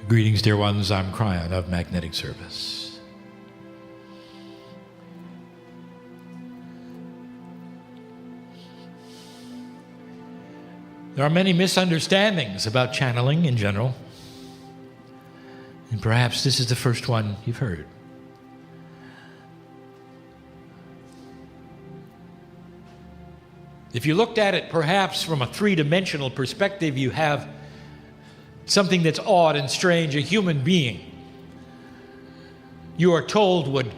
Greetings, dear ones. I'm Kryon of Magnetic Service. There are many misunderstandings about channeling in general, and perhaps this is the first one you've heard. If you looked at it perhaps from a three-dimensional perspective, you have something that's odd and strange, a human being you are told would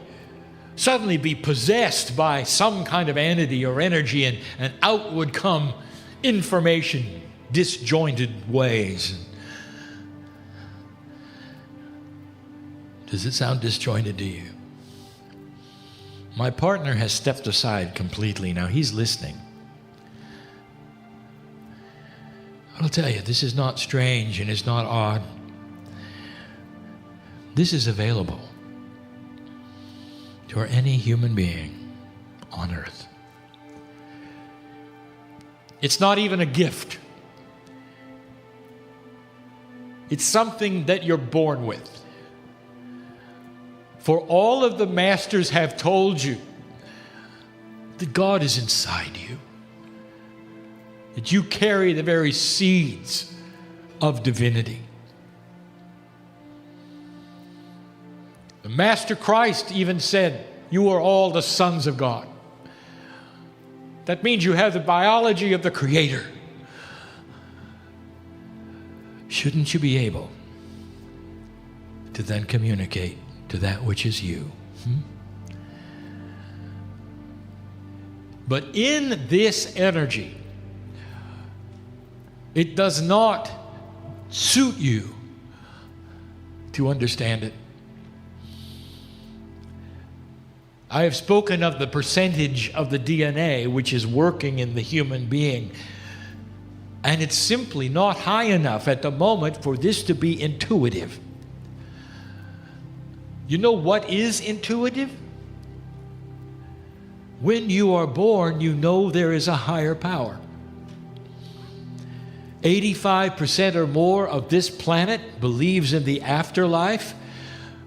suddenly be possessed by some kind of entity or energy, and out would come information, disjointed ways. Does it sound disjointed to you? My partner has stepped aside completely. Now he's listening. I'll tell you, this is not strange and it's not odd. This is available to any human being on earth. It's not even a gift. It's something that you're born with. For all of the masters have told you that God is inside you, that you carry the very seeds of divinity. The Master Christ even said, "You are all the sons of God." That means you have the biology of the Creator. Shouldn't you be able to then communicate to that which is you? But in this energy, it does not suit you to understand it. I have spoken of the percentage of the DNA which is working in the human being, and it's simply not high enough at the moment for this to be intuitive. You know what is intuitive? When you are born, you know there is a higher power. 85% or more of this planet believes in the afterlife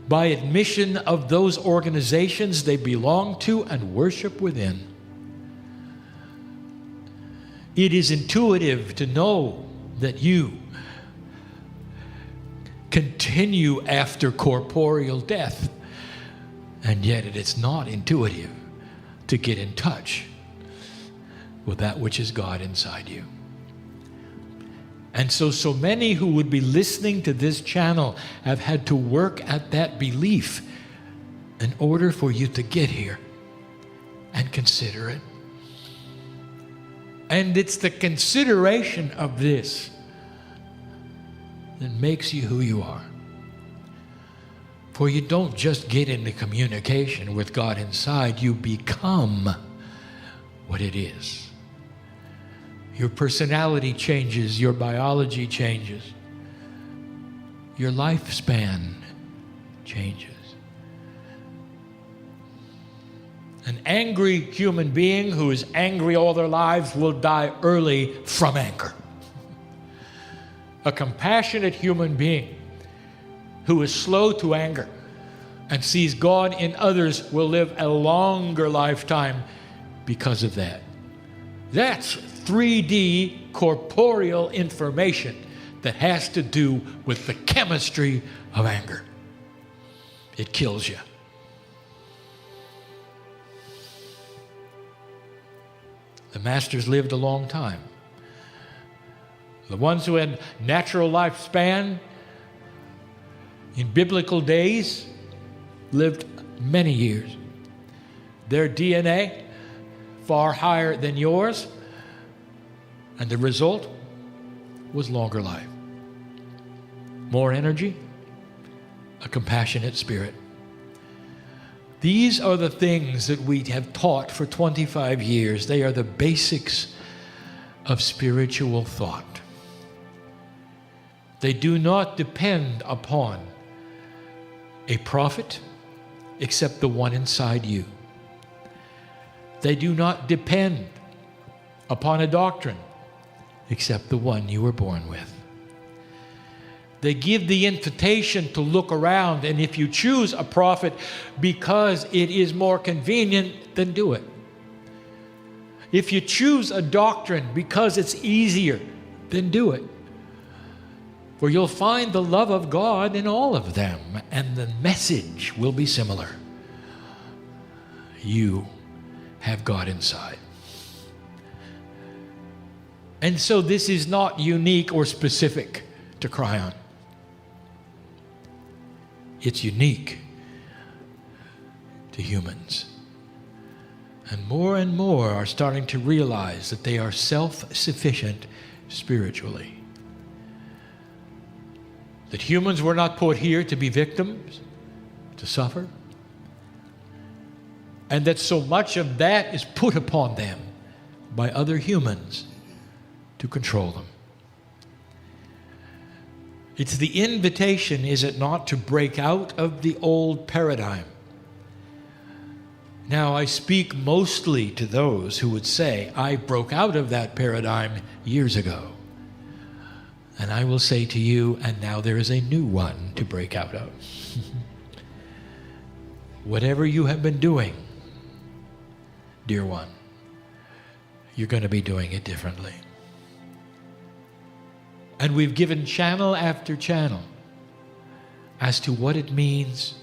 by admission of those organizations they belong to and worship within. It is intuitive to know that you continue after corporeal death, and yet it is not intuitive to get in touch with that which is God inside you. And so many who would be listening to this channel have had to work at that belief in order for you to get here and consider it. And it's the consideration of this that makes you who you are. For you don't just get into communication with God inside, you become what it is. Your personality changes, your biology changes, your lifespan changes. An angry human being who is angry all their lives will die early from anger. A compassionate human being who is slow to anger and sees God in others will live a longer lifetime because of that. That's 3D corporeal information that has to do with the chemistry of anger. It kills you. The masters lived a long time. The ones who had natural lifespan in biblical days lived many years. Their DNA far higher than yours, and the result was longer life, more energy, a compassionate spirit. These are the things that we have taught for 25 years. They are the basics of spiritual thought. They do not depend upon a prophet except the one inside you. They do not depend upon a doctrine except the one you were born with. They give the invitation to look around, and if you choose a prophet because it is more convenient, then do it. If you choose a doctrine because it's easier, then do it. For you'll find the love of God in all of them, and the message will be similar. You have God inside. And so this is not unique or specific to Kryon. It's unique to humans. And more are starting to realize that they are self-sufficient spiritually. That humans were not put here to be victims, to suffer. And that so much of that is put upon them by other humans to control them. It's the invitation, is it not, to break out of the old paradigm. Now, I speak mostly to those who would say, I broke out of that paradigm years ago. And I will say to you, and now there is a new one to break out of. Whatever you have been doing, dear one, you're going to be doing it differently. And we've given channel after channel as to what it means,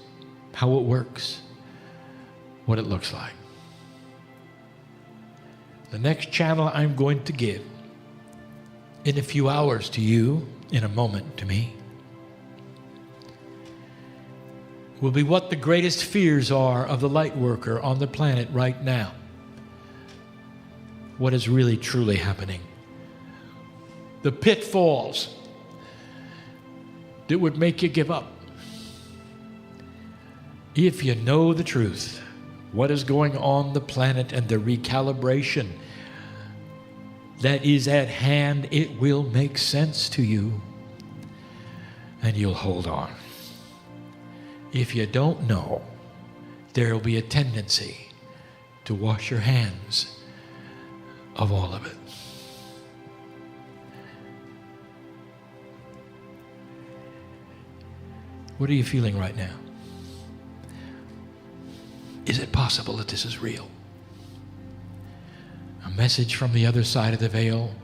how it works, what it looks like. The next channel I'm going to give in a few hours to you, in a moment to me, will be what the greatest fears are of the light worker on the planet right now. What is really truly happening. The pitfalls that would make you give up. If you know the truth, what is going on the planet and the recalibration that is at hand, it will make sense to you and you'll hold on. If you don't know, there will be a tendency to wash your hands of all of it. What are you feeling right now? Is it possible that this is real? A message from the other side of the veil,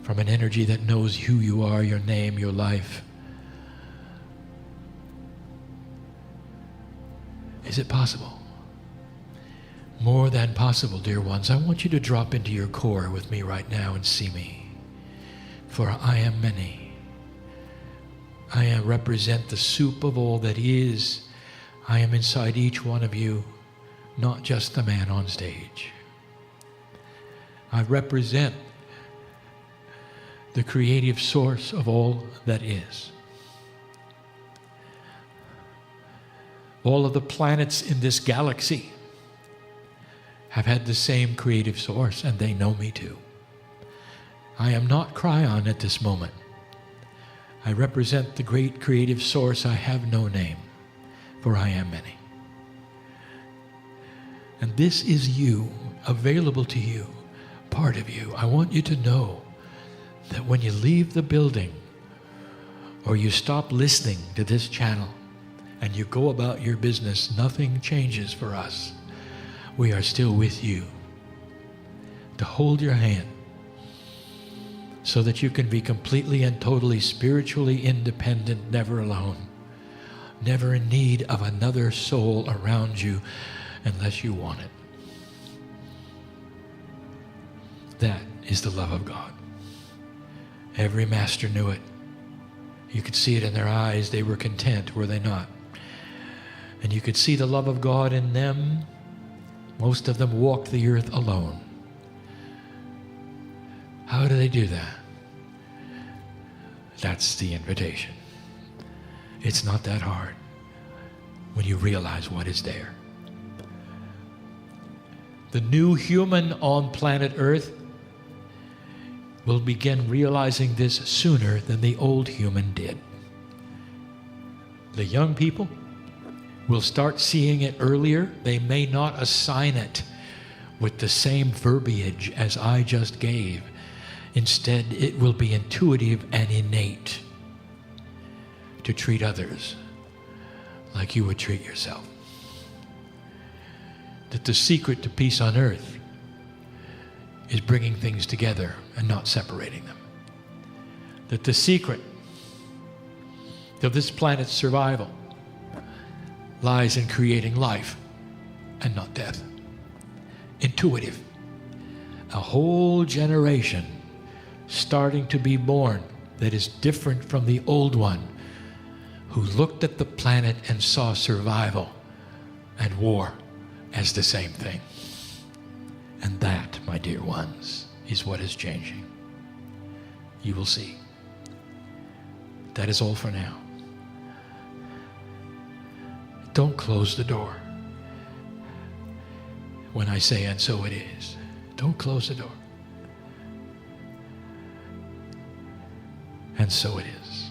from an energy that knows who you are, your name, your life. Is it possible? More than possible, dear ones. I want you to drop into your core with me right now and see me. For I am many. I represent the soup of all that is. I am inside each one of you, not just the man on stage. I represent the creative source of all that is. All of the planets in this galaxy have had the same creative source, and they know me too. I am not Kryon at this moment. I represent the great creative source. I have no name, for I am many. And this is you, available to you, part of you. I want you to know that when you leave the building or you stop listening to this channel and you go about your business, nothing changes for us. We are still with you to hold your hand so that you can be completely and totally spiritually independent, never alone, never in need of another soul around you unless you want it. That is the love of God. Every master knew it. You could see it in their eyes. They were content, were they not? And you could see the love of God in them. Most of them walked the earth alone. How do they do that? That's the invitation. It's not that hard when you realize what is there. The new human on planet Earth will begin realizing this sooner than the old human did. The young people will start seeing it earlier. They may not assign it with the same verbiage as I just gave Instead, it will be intuitive and innate to treat others like you would treat yourself. That the secret to peace on earth is bringing things together and not separating them. That the secret of this planet's survival lies in creating life and not death. Intuitive. A whole generation starting to be born that is different from the old one, who looked at the planet and saw survival and war as the same thing. And that, my dear ones, is what is changing. You will see. That is all for now. Don't close the door when I say, and so it is. Don't close the door. And so it is.